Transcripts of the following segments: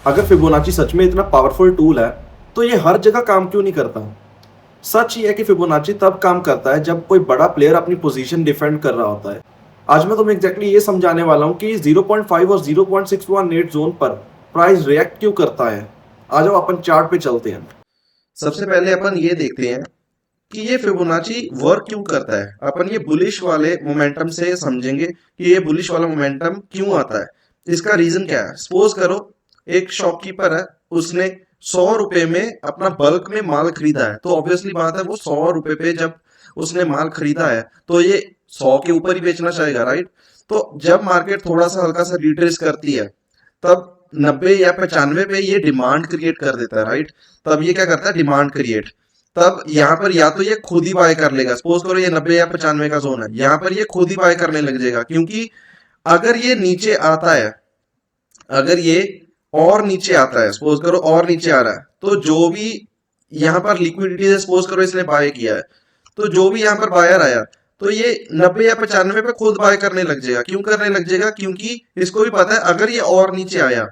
अगर फिबोनाची सच में इतना पावरफुल टूल है तो ये हर जगह काम क्यों नहीं करता? सच ये है कि फिबोनाची तब काम करता है जब कोई बड़ा प्लेयर अपनी पोजीशन डिफेंड कर रहा होता है। आज मैं तुम्हें एग्जैक्टली ये समझाने वाला हूँ कि 0.5 और 0.618 जोन पर प्राइस रिएक्ट क्यों करता है। आ जाओ अपन चार्ट पे चलते हैं। सबसे पहले अपन ये देखते हैं कि ये फिबोनाची वर्क क्यों करता है। अपन ये बुलिश वाले मोमेंटम से समझेंगे कि ये बुलिश वाला मोमेंटम क्यों आता है, इसका रीजन क्या है। सपोज करो एक शॉपकीपर है, उसने 100 रुपए में अपना बल्क में माल खरीदा है, तो ऑब्वियसली बात है वो 100 रुपए पे जब उसने माल खरीदा है तो ये 100 के ऊपर ही बेचना चाहेगा, राइट। तो जब मार्केट थोड़ा सा हल्का सा रिट्रेस करती है तब 90 या 95 पे ये डिमांड क्रिएट कर देता है, राइट। तब ये क्या करता है, डिमांड क्रिएट। तब यहाँ पर या तो ये खुद ही बाय कर लेगा। सपोज करो ये 90 या 95 का जोन है, यहाँ पर ये खुद ही बाय करने लग जाएगा, क्योंकि अगर ये नीचे आता है, अगर ये और नीचे आता है, सपोज करो और नीचे आ रहा है, तो जो भी यहाँ पर लिक्विडिटी है, सपोज करो इसने बाय किया है, तो जो भी यहाँ पर बायर आया तो ये 90 या 95 पे खुद बाय करने लग जाएगा। क्यों करने लग जाएगा, क्योंकि इसको भी पता है अगर ये और नीचे आया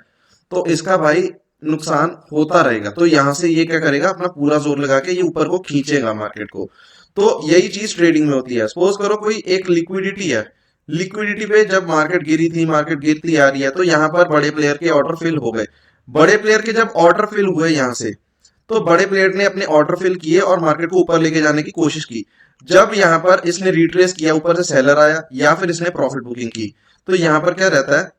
तो इसका भाई नुकसान होता रहेगा। तो यहां से ये क्या करेगा, अपना पूरा जोर लगा के ये ऊपर को खींचेगा मार्केट को। तो यही चीज ट्रेडिंग में होती है। सपोज करो कोई एक लिक्विडिटी है, लिक्विडिटी पे जब मार्केट गिरी थी, मार्केट गिरती आ रही है, तो यहाँ पर बड़े प्लेयर के ऑर्डर फिल हो गए। बड़े प्लेयर के जब ऑर्डर फिल हुए यहाँ से, तो बड़े प्लेयर ने अपने ऑर्डर फिल किए और मार्केट को ऊपर लेके जाने की कोशिश की। जब यहाँ पर इसने रिट्रेस किया, ऊपर से सेलर आया या फिर इसने प्रॉफिट बुकिंग की, तो यहाँ पर क्या रहता है,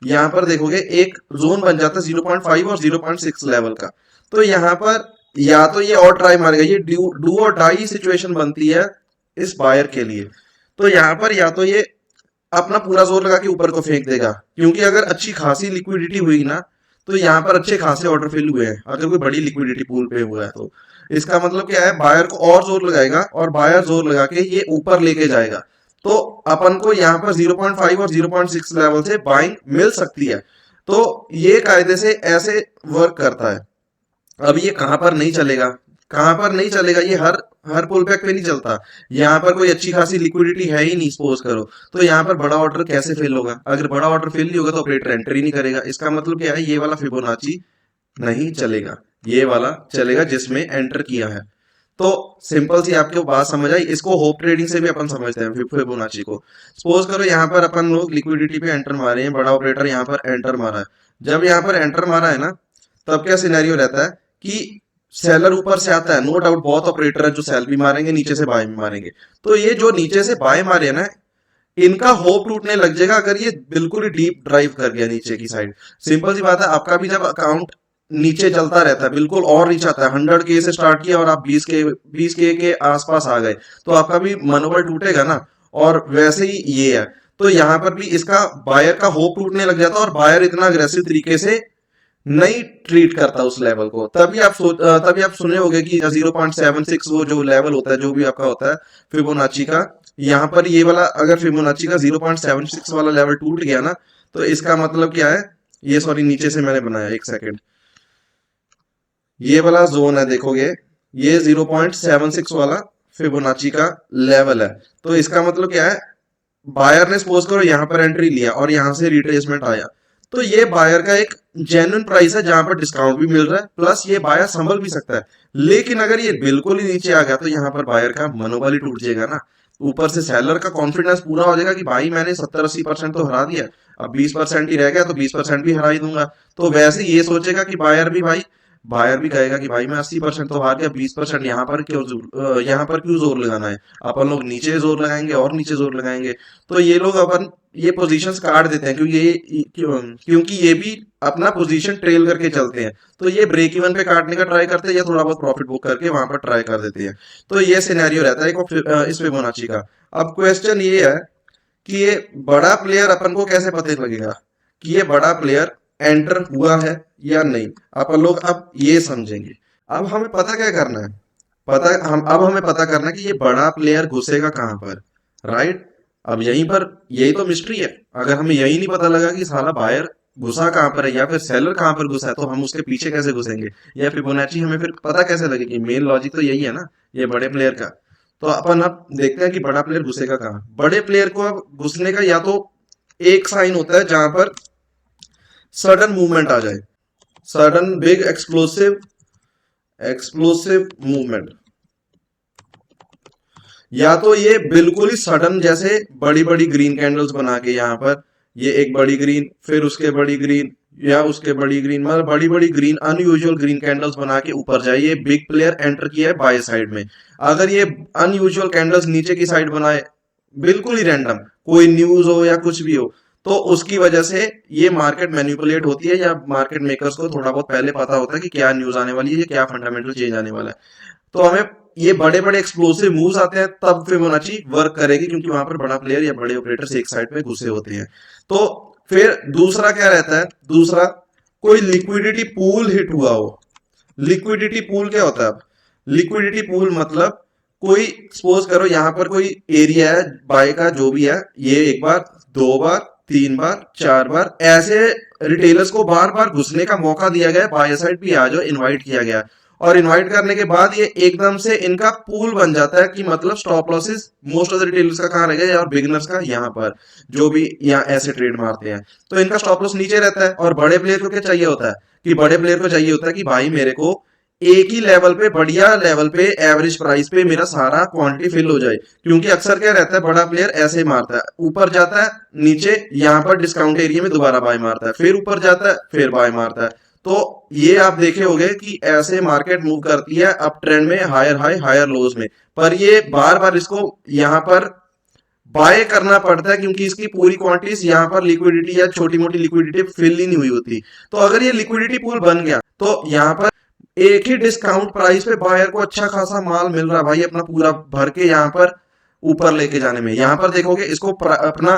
यहाँ पर देखोगे एक जोन बन जाता है 0.5 और 0.6 लेवल का। तो यहाँ पर या तो ये और ट्राई मारेगा, ये डू और डाई सिचुएशन बनती है इस बायर के लिए। तो यहाँ पर या तो ये अपना पूरा जोर लगा के ऊपर को फेंक देगा, क्योंकि अगर अच्छी खासी लिक्विडिटी हुई ना, तो यहाँ पर अच्छे खासे ऑर्डर फिल हुए हैं। अगर कोई बड़ी लिक्विडिटी पूल पे हुआ है तो इसका मतलब क्या है, बायर को और जोर लगाएगा और बायर जोर लगा के ये ऊपर लेके जाएगा। तो अपन को यहाँ पर 0.5 और 0.6 लेवल से बाइंग मिल सकती है। तो ये कायदे से ऐसे वर्क करता है। अब ये कहां पर नहीं चलेगा, कहां पर नहीं चलेगा, ये हर हर पुल बैक पे नहीं चलता। यहाँ पर कोई अच्छी खासी लिक्विडिटी है ही नहीं, सपोज करो, तो यहाँ पर बड़ा ऑर्डर कैसे फिल होगा। अगर बड़ा ऑर्डर फिल नहीं होगा तो ऑपरेटर एंट्री नहीं करेगा। इसका मतलब क्या है, ये वाला फिबोनाची नहीं चलेगा, ये वाला चलेगा जिसमें एंटर किया है। तो सिंपल सी आपको बात समझ आई। इसको होप ट्रेडिंग से भी अपन समझते हैं फिबोनाची को। सपोज करो यहाँ पर अपन लोग लिक्विडिटी पे एंटर मारे हैं, बड़ा ऑपरेटर यहाँ पर एंटर मारा है। जब यहाँ पर एंटर मारा है ना, तब क्या सिनेरियो रहता है कि सेलर ऊपर से आता है। नो डाउट बहुत ऑपरेटर है जो सेल भी मारेंगे, नीचे से बाय भी मारेंगे। तो ये जो नीचे से बाय मारे ना, इनका होप टूटने लग जाएगा अगर ये बिल्कुल ही डीप ड्राइव कर गया नीचे की साइड। सिंपल सी बात है, आपका भी जब अकाउंट नीचे चलता रहता है, बिल्कुल और नीचे आता है, 100K से स्टार्ट किया और आप 20K के आसपास आ गए, तो आपका भी मनोबल टूटेगा ना। और वैसे ही ये है, तो यहाँ पर भी इसका बायर का होप टूटने लग जाता है और बायर इतना अग्रेसिव तरीके से नहीं ट्रीट करता उस लेवल को। तभी आप सुने होंगे कि 0.76 वो जो लेवल होता है, जो भी आपका होता है फिबोनाची का, यहाँ पर ये वाला अगर फिबोनाची का 0.76 वाला लेवल टूट गया ना, तो इसका मतलब क्या है, ये सॉरी नीचे से मैंने बनाया, एक सेकेंड, ये वाला जोन है, देखोगे ये 0.76 वाला फिबोनाची का लेवल है। तो इसका मतलब क्या है, बायर ने सपोज करो यहाँ पर एंट्री लिया और यहाँ से रिट्रेसमेंट आया, तो ये बायर का एक जेन्युइन प्राइस है जहां पर डिस्काउंट भी मिल रहा है, प्लस ये बायर संभल भी सकता है। लेकिन अगर ये बिल्कुल ही नीचे आ गया तो यहाँ पर बायर का मनोबल ही टूट जाएगा ना। ऊपर से सेलर का कॉन्फिडेंस पूरा हो जाएगा कि भाई मैंने 70-80% तो हरा दिया, अब 20% ही रह गया तो 20% भी हरा ही दूंगा। तो वैसे ये सोचेगा कि बायर भी कहेगा कि भाई मैं 80% तो हार गया, 20% यहाँ पर क्यों जोर लगाना है। अपन लोग नीचे जोर लगाएंगे और नीचे जोर लगाएंगे। तो ये लोग अपन ये पोजीशंस काट देते हैं, क्योंकि ये भी अपना पोजीशन ट्रेल करके चलते हैं। तो ये ब्रेक इवन पे काटने का ट्राई करते हैं या थोड़ा बहुत प्रॉफिट बुक करके वहां पर ट्राई कर देते हैं। तो ये सिनेरियो रहता है इस फिबोनाची का। अब क्वेश्चन ये है कि ये बड़ा प्लेयर अपन को कैसे पता लगेगा कि ये बड़ा प्लेयर एंटर हुआ है या नहीं। अपन लोग अब ये समझेंगे। अब हमें पता क्या करना है, अब हमें पता करना है कि ये बड़ा प्लेयर घुसेगा कहां पर, राइट। अब यही तो मिस्ट्री है। अगर हमें यही नहीं पता लगा कि साला बायर घुसा कहां पर है या फिर सेलर कहां पर घुसा है, तो हम उसके पीछे कैसे घुसेंगे, या फिबोनाची हमें फिर पता कैसे लगेगी। मेन लॉजिक तो यही है ना, ये बड़े प्लेयर का। तो अपन अब देखते हैं कि बड़ा प्लेयर घुसेगा कहां। बड़े प्लेयर को अब घुसने का या तो एक साइन होता है जहां पर सडन मूवमेंट आ जाए, सडन बिग एक्सप्लोसिव मूवमेंट, या तो ये बिल्कुल ही सडन जैसे बड़ी बड़ी ग्रीन कैंडल्स बना के यहाँ पर ये एक बड़ी ग्रीन, फिर उसके बड़ी ग्रीन, या उसके बड़ी ग्रीन, मतलब बड़ी बड़ी ग्रीन अनयूजुअल ग्रीन कैंडल्स बना के ऊपर जाए, ये बिग प्लेयर एंटर किया है बाय साइड में। अगर ये अनयूजुअल कैंडल्स नीचे की साइड बनाए, बिल्कुल ही रैंडम, कोई न्यूज हो या कुछ भी हो, तो उसकी वजह से ये मार्केट मैनिपुलेट होती है, या मार्केट मेकर्स को थोड़ा बहुत पहले पता होता है कि क्या न्यूज आने वाली है, क्या फंडामेंटल चेंज आने वाला है। तो हमें ये बड़े बड़े एक्सप्लोसिव मूव्स आते हैं तब फिबोनाची वर्क करेगी, क्योंकि वहां पर बड़ा प्लेयर या बड़े ऑपरेटर्स एक साइड पे घुसे होते हैं। तो फिर दूसरा क्या रहता है, दूसरा कोई लिक्विडिटी पूल हिट हुआ हो। लिक्विडिटी पूल क्या होता है? अब लिक्विडिटी पूल मतलब कोई सपोज करो यहाँ पर कोई एरिया है बाय का, जो भी है, ये एक बार, दो बार, तीन बार, चार बार, ऐसे रिटेलर्स को बार बार घुसने का मौका दिया गया, बाय साइड भी आ जाओ, इनवाइट किया गया। और इनवाइट करने के बाद ये एकदम से इनका पूल बन जाता है, कि मतलब stop losses most of the retailers का कहाँ रहेगा, और बिगिनर्स का यहाँ पर, जो भी यहाँ ऐसे ट्रेड मारते हैं, तो इनका स्टॉप लॉस नीचे रहता है। और बड़े प्लेयर को क्या चाहिए होता है, कि बड़े प्लेयर को चाहिए होता है कि भाई मेरे को एक ही लेवल पे, बढ़िया लेवल पे, एवरेज प्राइस पे मेरा सारा क्वांटिटी फिल हो जाए। क्योंकि अक्सर क्या रहता है, बड़ा प्लेयर ऐसे ही मारता है, ऊपर जाता है, नीचे यहाँ पर डिस्काउंट एरिया में दोबारा बाय मारता है, फिर ऊपर जाता है, फिर बाय मारता है। तो ये आप देखे होंगे कि ऐसे मार्केट मूव करती है अप ट्रेंड में, हायर हाई हायर लोज में, पर ये बार बार इसको यहाँ पर बाय करना पड़ता है, क्योंकि इसकी पूरी क्वांटिटीज यहाँ पर लिक्विडिटी या छोटी मोटी लिक्विडिटी फिल ही नहीं हुई होती। तो अगर ये लिक्विडिटी पूल बन गया, तो यहाँ पर एक ही डिस्काउंट प्राइस पे बायर को अच्छा खासा माल मिल रहा है भाई, अपना पूरा भर के यहाँ पर ऊपर लेके जाने में। यहाँ पर देखोगे इसको अपना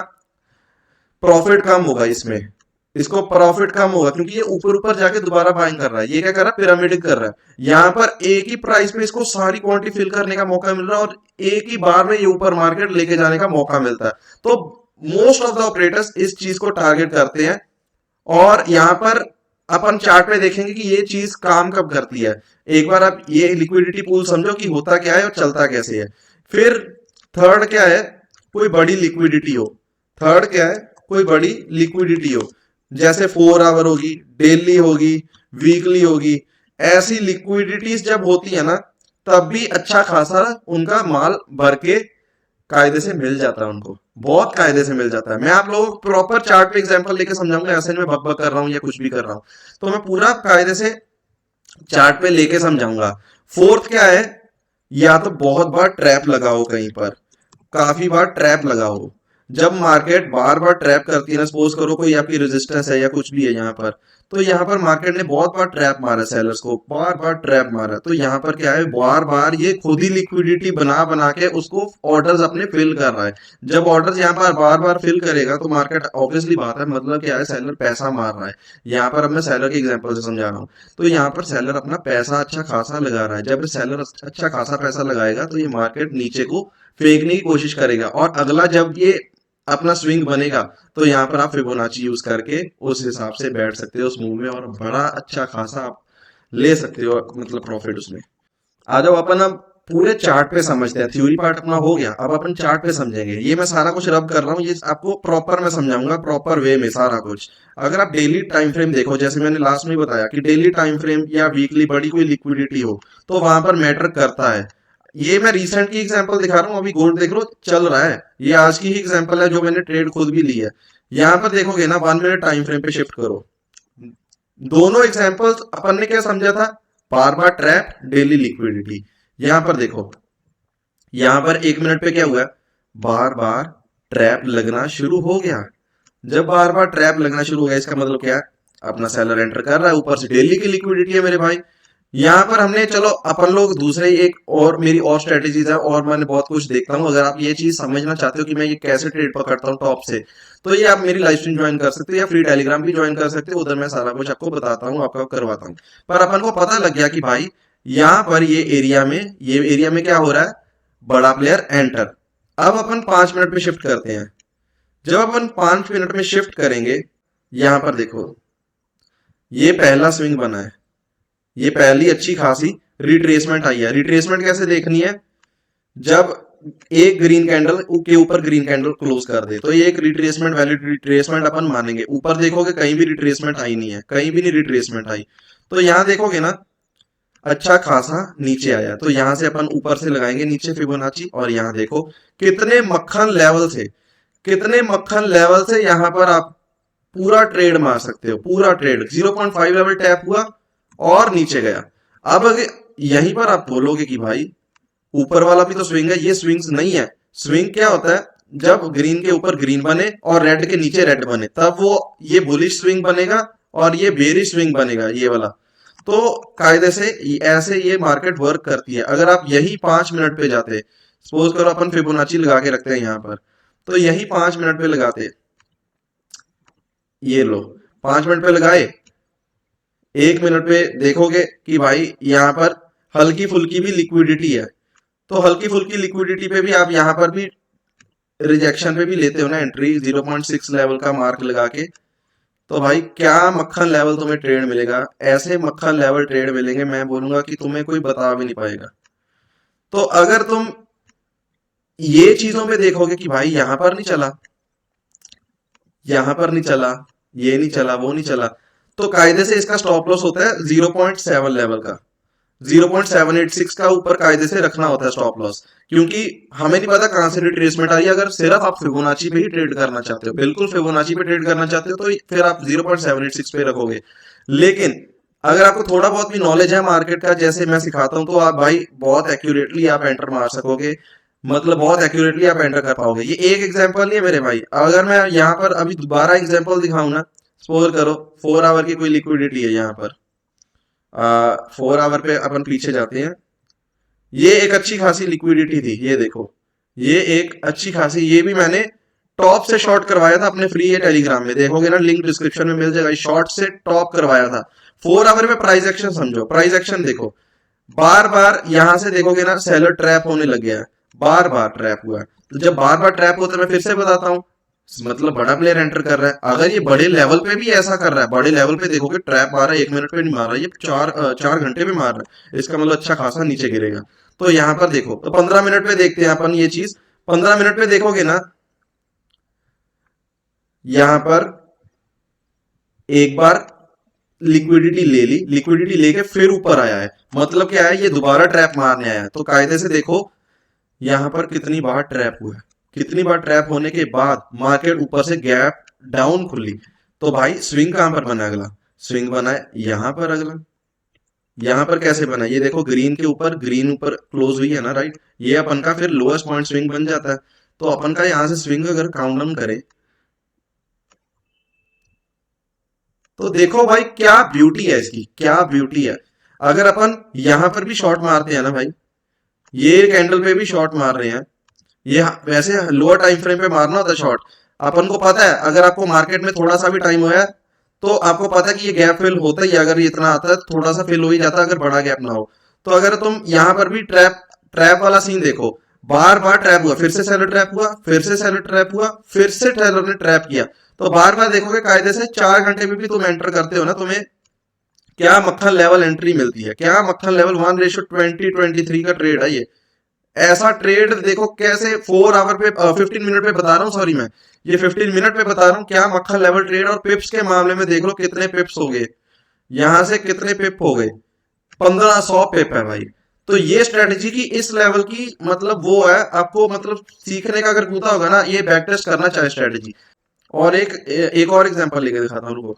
प्रॉफिट कम होगा, इसमें इसको प्रॉफिट कम होगा, क्योंकि ये ऊपर ऊपर जाके दोबारा बाइंग कर रहा है। ये क्या कर रहा है, पिरामिडिक कर रहा है। यहाँ पर एक ही प्राइस पे इसको सारी क्वांटिटी फिल करने का मौका मिल रहा है, और एक ही बार में ये ऊपर मार्केट लेके जाने का मौका मिलता है। तो मोस्ट ऑफ द ऑपरेटर्स इस चीज को टारगेट करते हैं। और यहाँ पर अपन चार्ट पे देखेंगे कि ये चीज काम कब करती है। एक बार आप ये लिक्विडिटी पूल समझो कि होता क्या है और चलता कैसे है। फिर थर्ड क्या है, कोई बड़ी लिक्विडिटी हो। थर्ड क्या है, कोई बड़ी लिक्विडिटी हो, जैसे 4 आवर होगी, डेली होगी, वीकली होगी। ऐसी लिक्विडिटीज जब होती है ना, तब भी अच्छा खासा उनका माल भर के कायदे से मिल जाता है, उनको बहुत कायदे से मिल जाता है। मैं आप लोगों को प्रॉपर चार्ट पे एग्जांपल लेके समझाऊंगा, ऐसे नहीं मैं बक कर रहा हूँ या कुछ भी कर रहा हूँ, तो मैं पूरा कायदे से चार्ट पे लेके समझाऊंगा। फोर्थ क्या है, या तो बहुत बार ट्रैप लगाओ, कहीं पर काफी बार ट्रैप लगाओ। जब मार्केट बार बार ट्रैप करती है ना, सपोज करो कोई आपकी रेजिस्टेंस है या कुछ भी है यहाँ पर, तो यहाँ पर मार्केट ने बहुत बार ट्रैप मारा, सेलर्स को बार बार ट्रैप मारा, तो यहाँ पर क्या है, बार बार ये खुद ही लिक्विडिटी बना बना के उसको ऑर्डर्स अपने फिल कर रहा है। जब ऑर्डर्स यहाँ पर बार बार फिल करेगा, तो मार्केट ऑब्वियसली बात है, मतलब क्या है, सेलर पैसा मार रहा है। यहाँ पर अब मैं सेलर के एग्जाम्पल से समझा रहा हूँ। तो यहाँ पर सेलर अपना पैसा अच्छा खासा लगा रहा है। जब सेलर अच्छा खासा पैसा लगाएगा, तो ये मार्केट नीचे को फेंकने की कोशिश करेगा, और अगला जब ये अपना स्विंग बनेगा, तो यहाँ पर आप फिबोनाची यूज करके उस हिसाब से बैठ सकते हो उस मूव में, और बड़ा अच्छा खासा आप ले सकते हो, मतलब प्रॉफिट उसमें। आ जाओ अपन अब पूरे चार्ट पे समझते हैं। थ्योरी पार्ट अपना हो गया, अब अपन चार्ट पे समझेंगे। ये मैं सारा कुछ रब कर रहा हूँ, ये आपको प्रॉपर मैं समझाऊंगा, प्रॉपर वे में सारा कुछ। अगर आप डेली टाइम फ्रेम देखो, जैसे मैंने लास्ट में बताया कि डेली टाइम फ्रेम या वीकली बड़ी कोई लिक्विडिटी हो, तो वहां पर मैटर करता है। ये मैं रिसेंट की एग्जांपल दिखा रहा हूँ, अभी गोल्ड देख लो चल रहा है, ये आज की ही एग्जांपल है जो मैंने ट्रेड खुद भी ली है। यहाँ पर देखोगे ना, 1 मिनट टाइम फ्रेम पे शिफ्ट करो, दोनों एग्जांपल्स अपन ने क्या समझा था, बार बार ट्रैप, डेली लिक्विडिटी। यहाँ पर देखो, यहाँ पर 1 मिनट पे क्या हुआ, बार बार ट्रैप लगना शुरू हो गया। जब बार बार ट्रैप लगना शुरू हो गया, इसका मतलब क्या है, अपना सेलर एंटर कर रहा है, ऊपर से डेली की लिक्विडिटी है मेरे भाई। यहाँ पर हमने, चलो अपन लोग दूसरे एक और मेरी और स्ट्रेटेजीज है, और मैंने बहुत कुछ देखता हूँ। अगर आप ये चीज समझना चाहते हो कि मैं ये कैसे ट्रेड पकड़ता हूँ टॉप से, तो ये आप मेरी लाइव स्ट्रीम ज्वाइन कर सकते हो, या फ्री टेलीग्राम भी ज्वाइन कर सकते हो, उधर मैं सारा कुछ आपको बताता हूँ, आपका करवाता हूँ। पर अपन को पता लग गया कि भाई यहाँ पर ये एरिया में क्या हो रहा है, बड़ा प्लेयर एंटर। अब अपन 5 मिनट पे शिफ्ट करते हैं। जब अपन 5 मिनट में शिफ्ट करेंगे, यहाँ पर देखो, ये पहला स्विंग बना है, ये पहली अच्छी खासी रिट्रेसमेंट आई है। रिट्रेसमेंट कैसे देखनी है, जब एक ग्रीन कैंडल के ऊपर ग्रीन कैंडल क्लोज कर दे, तो ये एक रिट्रेसमेंट, वैलिड रिट्रेसमेंट अपन मानेंगे। ऊपर देखोगे कहीं भी रिट्रेसमेंट आई नहीं है, कहीं भी नहीं रिट्रेसमेंट आई। तो यहाँ देखोगे ना अच्छा खासा नीचे आया, तो यहां से अपन ऊपर से लगाएंगे नीचे फिबोनाची, और यहाँ देखो कितने मक्खन लेवल से, कितने मक्खन लेवल से यहाँ पर आप पूरा ट्रेड मार सकते हो। पूरा ट्रेड 0.5 लेवल टैप हुआ और नीचे गया। अब अगर यहीं पर आप बोलोगे कि भाई ऊपर वाला भी तो स्विंग है, ये स्विंग्स नहीं है। स्विंग क्या होता है, जब ग्रीन के ऊपर ग्रीन बने और रेड के नीचे रेड बने, तब वो ये बुलिश स्विंग बनेगा और ये बेरिश स्विंग बनेगा, ये वाला। तो कायदे से ऐसे ये मार्केट वर्क करती है। अगर आप यही 5 मिनट पे जाते, सपोज करो अपन फिबोनाची लगा के रखते हैं यहाँ पर, तो यही 5 मिनट पे लगाते, ये लो 5 मिनट पे लगाए, 1 मिनट पे देखोगे कि भाई यहाँ पर हल्की फुल्की भी लिक्विडिटी है, तो हल्की फुल्की लिक्विडिटी पे भी आप यहाँ पर भी रिजेक्शन पे भी लेते हो ना एंट्री 0.6 लेवल का मार्क लगा के। तो भाई क्या मक्खन लेवल तुम्हें ट्रेड मिलेगा, ऐसे मक्खन लेवल ट्रेड मिलेंगे, मैं बोलूंगा कि तुम्हें कोई बता भी नहीं पाएगा। तो अगर तुम ये चीजों पे देखोगे कि भाई यहां पर नहीं चला, यहां पर नहीं चला, ये नहीं चला, वो नहीं चला, तो कायदे से इसका स्टॉप लॉस होता है 0.7 लेवल का, 0.786 का ऊपर कायदे से रखना होता है स्टॉप लॉस। क्योंकि हमें नहीं पता कहां से रिट्रेसमेंट आई है। अगर सिर्फ आप फिबोनाची पे ही ट्रेड करना चाहते हो, बिल्कुल फिबोनाची पे ट्रेड करना चाहते हो, तो फिर आप 0.786 पे रखोगे। लेकिन अगर आपको थोड़ा बहुत भी नॉलेज है मार्केट का, जैसे मैं सिखाता हूं, तो आप भाई बहुत एक्यूरेटली आप एंटर मार सकोगे, मतलब बहुत एक्यूरेटली आप एंटर कर पाओगे। ये एक एग्जांपल नहीं है मेरे भाई। अगर मैं यहाँ पर अभी दोबारा एग्जांपल दिखाऊं ना, सपोज करो 4 आवर की कोई लिक्विडिटी है यहाँ पर, 4 आवर पे अपन पीछे जाते हैं, ये एक अच्छी खासी लिक्विडिटी थी, ये देखो, ये एक अच्छी खासी, ये भी मैंने टॉप से शॉर्ट करवाया था अपने फ्री टेलीग्राम में, देखोगे ना लिंक डिस्क्रिप्शन में मिल जाएगा, शॉर्ट से टॉप करवाया था। 4 आवर में प्राइस एक्शन समझो, प्राइस एक्शन देखो, बार बार यहां से देखोगे ना सेलर ट्रैप होने लग गया है, बार बार ट्रैप हुआ है। तो जब बार बार ट्रैप होता है, मैं फिर से बताता हूँ, मतलब बड़ा प्लेयर एंटर कर रहा है। अगर ये बड़े लेवल पे भी ऐसा कर रहा है, बड़े लेवल पे देखोगे ट्रैप मार रहा है, 1 मिनट पे नहीं मार रहा है, ये 4 घंटे पे मार रहा है, इसका मतलब अच्छा खासा नीचे गिरेगा। तो यहाँ पर देखो, तो 15 मिनट पे देखते हैं अपन ये चीज। 15 मिनट पे देखोगे ना, यहाँ पर एक बार लिक्विडिटी ले ली, लिक्विडिटी लेके फिर ऊपर आया है, मतलब क्या है, ये दोबारा ट्रैप मारने आया है। तो कायदे से देखो यहाँ पर कितनी बार ट्रैप हुआ है, कितनी बार ट्रैप होने के बाद मार्केट ऊपर से गैप डाउन खुली। तो भाई स्विंग कहां पर बना, अगला स्विंग बना है यहाँ पर, अगला यहाँ पर कैसे बना, ये देखो ग्रीन के ऊपर, ग्रीन ऊपर क्लोज हुई है ना, राइट। ये अपन का फिर लोएस्ट पॉइंट स्विंग बन जाता है। तो अपन का यहाँ से स्विंग अगर काउंट डाउन करें, तो देखो भाई क्या ब्यूटी है इसकी, क्या ब्यूटी है। अगर अपन यहां पर भी शॉर्ट मारते हैं ना भाई, ये कैंडल पे भी शॉर्ट मार रहे हैं, ये वैसे लोअर टाइम फ्रेम पे मारना होता है शॉर्ट। अपन को पता है अगर आपको मार्केट में थोड़ा सा भी टाइम हुआ है, तो आपको पता है कि ये गैप फिल होता ही है। अगर ये इतना आता है थोड़ा सा फिल हो ही जाता है, अगर बड़ा गैप ना हो। तो अगर तुम यहाँ पर भी ट्रैप ट्रैप वाला सीन देखो, बार बार ट्रैप हुआ, फिर से सेलर ट्रैप हुआ, फिर से सेलर ट्रैप हुआ, फिर से सेलर ने ट्रैप किया। तो बार बार देखोगे कायदे से 4 घंटे में भी तुम एंटर करते हो ना, तुम्हें क्या मक्खन लेवल एंट्री मिलती है, क्या मक्खन लेवल 1:20-23 का ट्रेड है ये। ऐसा ट्रेड देखो कैसे 4 आवर पे 15 मिनट पे बता रहा हूँ, सॉरी मैं ये 15 मिनट पे बता रहा हूँ, क्या मक्खन लेवल ट्रेड। और पिप्स के मामले में देख लो कितने पिप्स हो गए, यहां से कितने पिप हो गए, 1500 पिप है भाई। तो ये स्ट्रेटेजी की इस लेवल की मतलब वो है, आपको मतलब सीखने का अगर कूदा होगा ना, ये बैक टेस्ट करना चाहे स्ट्रेटेजी। और एक और एग्जांपल लेके दिखाता हूँ, रुको।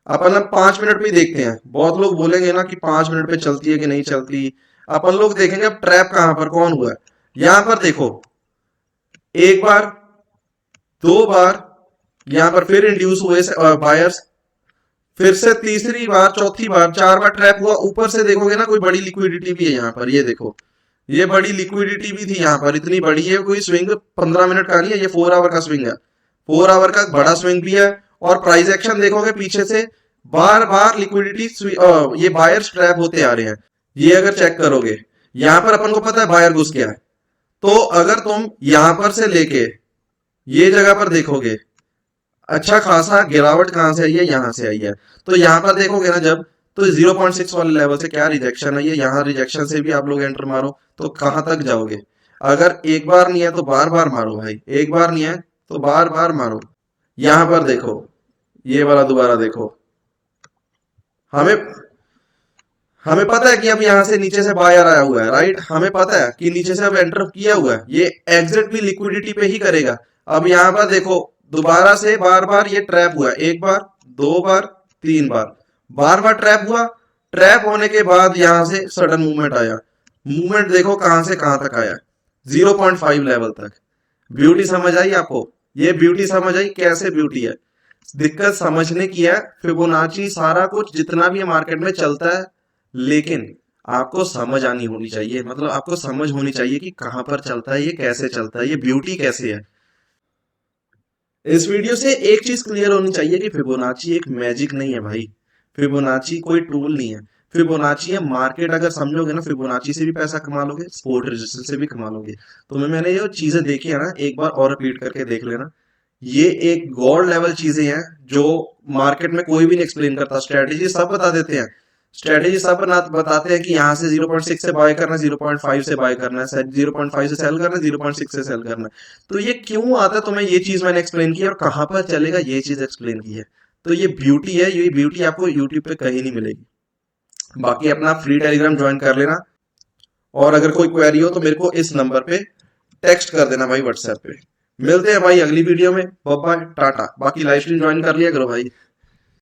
अपन अब 5 मिनट में ही देखते हैं। बहुत लोग बोलेंगे ना कि 5 मिनट पे चलती है कि नहीं चलती। अपन लोग देखेंगे अब ट्रैप कहां पर कौन हुआ है। यहां पर देखो, एक बार, 2 बार, यहां पर फिर इंड्यूस हुए बायर्स, फिर से तीसरी बार, चौथी बार, 4 बार ट्रैप हुआ। ऊपर से देखोगे ना कोई बड़ी लिक्विडिटी भी है यहाँ पर, ये देखो, ये बड़ी लिक्विडिटी भी थी यहाँ पर, इतनी बड़ी है। कोई स्विंग 15 मिनट का नहीं है, ये 4 आवर का स्विंग है, 4 आवर का बड़ा स्विंग भी है। और प्राइस एक्शन देखोगे पीछे से बार बार लिक्विडिटी, ये बायर्स ट्रैप होते आ रहे हैं। ये अगर चेक करोगे, यहां पर अपन को पता है बायर घुस गया है। तो अगर तुम यहां पर से लेके ये जगह पर देखोगे, अच्छा खासा गिरावट कहां से आई है, यहां से आई है। तो यहां पर देखोगे ना जब, तो 0.6 वाले लेवल से क्या रिजेक्शन है, ये यहाँ रिजेक्शन से भी आप लोग एंटर मारो तो कहाँ तक जाओगे। अगर एक बार नहीं है तो बार बार मारो भाई, एक बार नहीं है तो बार बार मारो। यहां पर देखो, ये वाला दोबारा देखो, हमें हमें पता है कि अब यहाँ से नीचे से बायर आया हुआ है, राइट। हमें पता है कि नीचे से अब एंटर किया हुआ है, ये एग्जिट भी लिक्विडिटी पे ही करेगा। अब यहाँ पर देखो दोबारा से बार बार ये ट्रैप हुआ, एक बार, दो बार, तीन बार, बार बार ट्रैप हुआ। ट्रैप होने के बाद यहाँ से सडन मूवमेंट आया, मूवमेंट देखो कहां से कहां तक आया, 0.5 लेवल तक। ब्यूटी समझ आई आपको, ये ब्यूटी समझ आई कैसे ब्यूटी है। दिक्कत समझने की है, फिबोनाची सारा कुछ जितना भी मार्केट में चलता है, लेकिन आपको समझ आनी होनी चाहिए, मतलब आपको समझ होनी चाहिए कि कहां पर चलता है, ये कैसे चलता है, ये ब्यूटी कैसे है। इस वीडियो से एक चीज क्लियर होनी चाहिए कि फिबोनाची एक मैजिक नहीं है भाई, फिबोनाची कोई टूल नहीं है। फिबोनाची है मार्केट, अगर समझोगे ना फिबोनाची से भी पैसा कमा लोगे, सपोर्ट रेजिस्टेंस से भी कमा लोगे। तो मैंने ये चीजें देखी है ना, एक बार और रिपीट करके देख लेना। ये एक गॉड लेवल चीजें हैं जो मार्केट में कोई भी नहीं एक्सप्लेन करता। स्ट्रेटेजी सब बता देते हैं, स्ट्रेटेजी सब बताते हैं कि यहाँ से 0.6 से बाय करना है, 0.5 से बाय करना है, 0.5 से सेल करना है, 0.6 से सेल करना है। तो ये क्यों आता है, तो मैं ये चीज मैंने एक्सप्लेन की और कहां पर चलेगा ये चीज एक्सप्लेन की है। तो ये ब्यूटी है, ये ब्यूटी आपको यूट्यूब पे कहीं नहीं मिलेगी। बाकी अपना फ्री टेलीग्राम ज्वाइन कर लेना, और अगर कोई क्वेरी हो तो मेरे को इस नंबर पे टेक्स्ट कर देना भाई व्हाट्सएप पे। मिलते हैं भाई अगली वीडियो में, बाय बाय टाटा। बाकी लाइव स्ट्रीम ज्वाइन कर लिया करो भाई।